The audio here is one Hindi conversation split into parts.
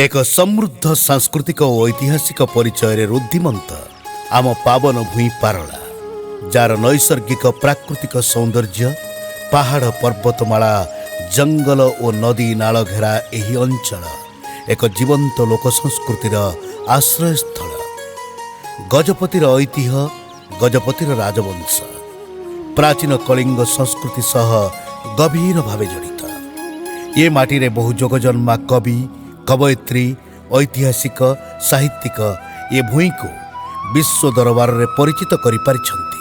एक समृद्ध सांस्कृतिक और ऐतिहासिक परिचय रुद्धिमंत आम पावन भूई पारला जार नैसर्गिक प्राकृतिक सौंदर्य पहाड़ पर्वतमाला जंगल और नदी नाल घेरा एही अंचल एक जीवंत लोक संस्कृतिर आश्रयस्थल। गजपतिर ऐतिह्य गजपतिर राजवंश प्राचीन कलिंग संस्कृति सह गभीर भावे जड़ित। ये माटी रे बहु जोगजन्मा कवि कवयित्री ऐतिहासिक साहित्यिक ये भूई को विश्व दरबार रे परिचित करि पारिछंती।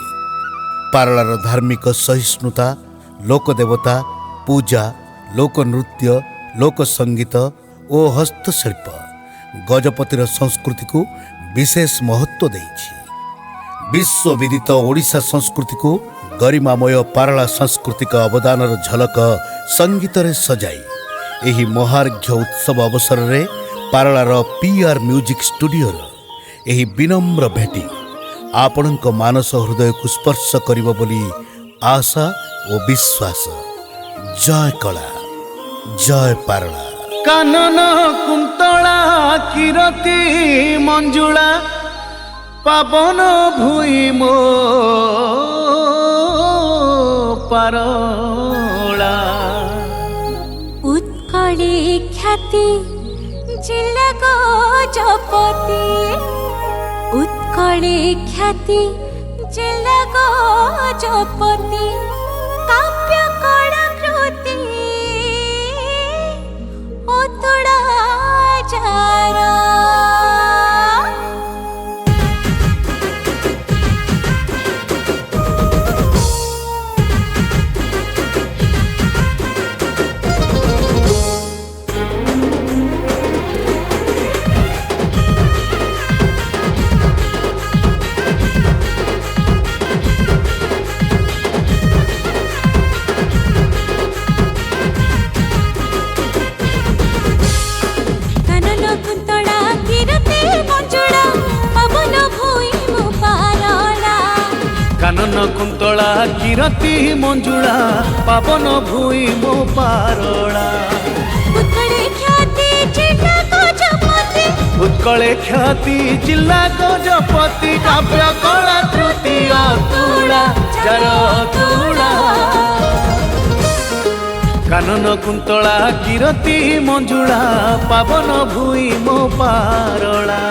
पारलार धार्मिक सहिष्णुता लोकदेवता पूजा लोकनृत्य लोक संगीत और हस्तशिल्प गजपतिर संस्कृति को विशेष महत्व देइछि। विश्व विदित ओडिशा संस्कृति को गरिमामय पारला सांस्कृतिक अवदानर झलक संगीत रे सजाई एही महार्घ्य उत्सव अवसर रे पारलार पीआर म्यूजिक स्टूडियो एही विनम्र भेटी आपणक मानस हृदय को स्पर्श करिब बोली आशा और विश्वास। जय कला जय पारला। कानन कुंतला किरती मंजुला पावन भूई मो पारला। उत्कले ख्याति जिल्ला गजपति उत्कले ख्याति जिल्ला गजपति काव्य कलाकृति ओतुडा जार। कानन कुंतला किरती मंजुला पावन भूई मो पारला। उत्कले ख्याति जिल्ला गजपति उत्कले ख्याति जिल्ला गजपति काव्य कलाकृति अतुला जार अतुला। कानन कुंतला किरती मंजुला पावन भूई मो पारला।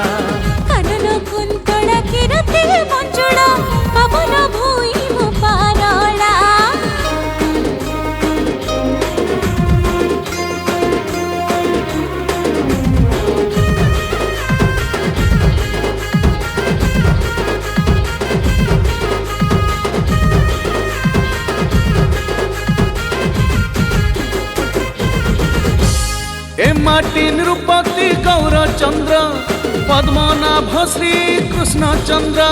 कानन कुंतला किरती मंजुला पावन भूई मो पारला। ए माटी निरुपति गौरचंद्र पद्मनाभ श्री कृष्ण चंद्र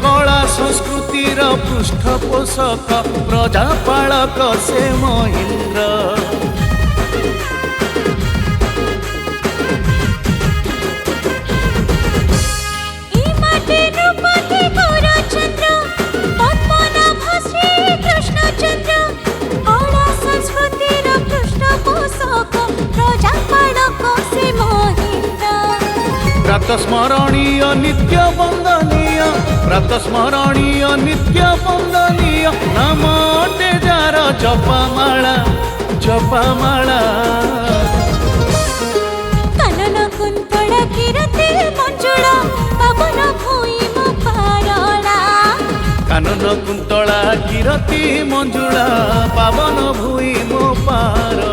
कला संस्कृतिर पृष्ठपोषक प्रजापालक से महेंद्र। प्रातस्मरणीय नित्य वंदनीय प्रातस्मरणीय नित्य वंदनीय नाम जार जपमाला जपमाला। कानन कुंतला किरती मंजुला पावन भूई मो पारला। कानन कुंतला किरती मंजुला पावन भूई मो पारला।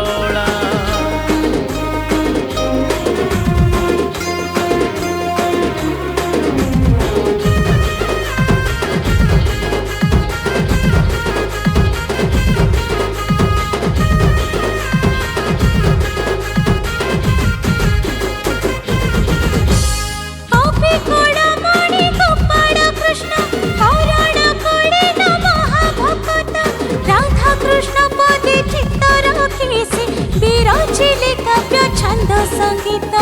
छंद संगीत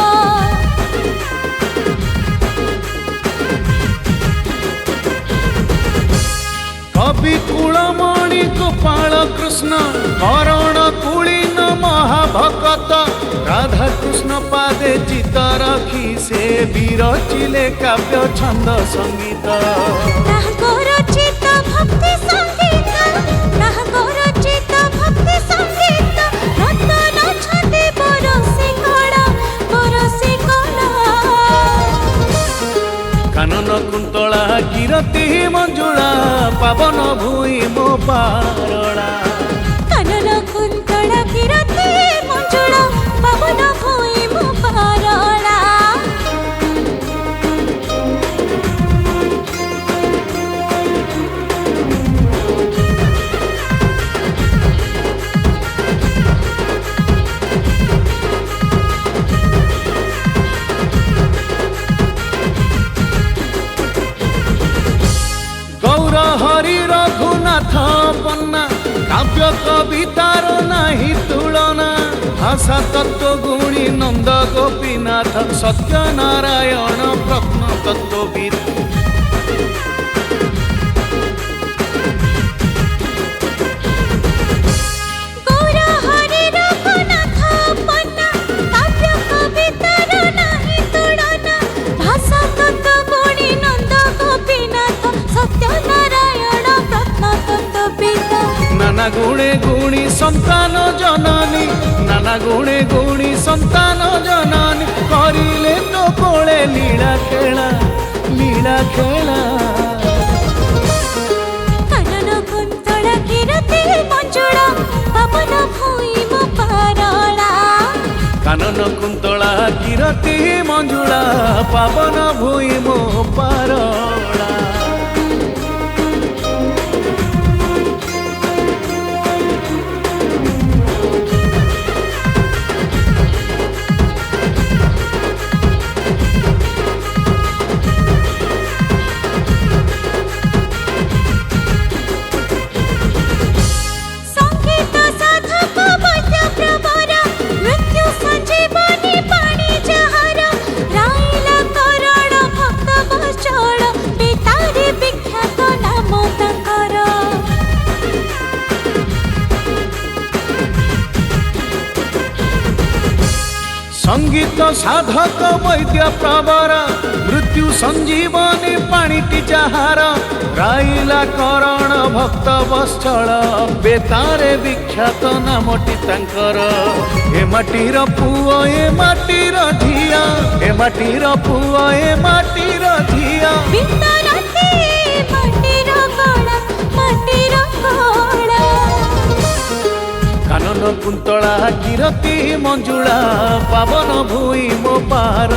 कवि कुलमणि गोपाल कृष्ण करण कुलीन महाभक्त রাধা কৃষ্ণ পাদে চিত রখি সে বিরচিলে কাব্য ছন্দ সঙ্গীত তাহাঙ্কো রচিত ভক্তি সঙ্গীত তাহাঙ্কো রচিত ভক্তি সঙ্গীত রতন ছন্দে বরসে কড়া কানন কুন্তলা কিরতি মঞ্জুଳା পাবন ভূই ମୋ ପାରଳା কানন কুন্তলা কিরতি মঞ্জুଳା পাবন ভূই ମୋ পারଳା গৌর হরি রঘুনাথ পন্না কাব্য কবিতার নাহি তুলনা ভাষা তত্ত্ব গুণী নন্দ গোপীনাথ সত্যনারায়ণ প্রত্ন তত্ত্ববিদ গৌর হরি রঘুনাথ পন্না কাব্য কবিতার নাহি তুলনা ভাষা তত্ত্ব গুণী নন্দ গোপীনাথ সত্যনারায়ণ প্রত্ন তত্ত্ববিদ নানা গুণে গুণী সন্তান জননী নানা গুণে গুণী সন্তান জননী করিলে তো কোলে লীলা খেলা লীলা খেলা কানন কুন্তলা কিরতি মঞ্জুଳା পাবন ভূଇ ମୋ ପାରଳା কানন কুন্তলা কিরতি মঞ্জুଳା পাবন ভূই ମୋ ପାରଳା ସଙ୍ଗୀତ ସାଧକ ବୈଦ୍ୟ ପ୍ରବର ମୃତ୍ୟୁ ସଞ୍ଜୀବନୀ ପାଣି ଯାହାର ରାଇଲା କରଣ ଭକ୍ତ ବତ୍ସଳ ପିତାରେ ବିଖ୍ୟାତ ନାମ ତାଙ୍କର সঙ্গীত সাধক বৈদ্য প্রবর মৃত্যু সঞ্জীবনী পাণিটি যাহার রাইলা করণ ভক্ত বৎসল বেতারে বিখ্যাত নামটি তাঙ্কর এ মাটির পুଅ এ মাটির ঝিଅ এ মাটির পুଅ এ মাটির ঝিଅ ବିନ୍ଦରାତି ମାଟିର କଳା ମାଟିର କଳା কানন কুন্তলা কিরতি মঞ্জুଳା পাবন ভূଇ ମୋ ପାର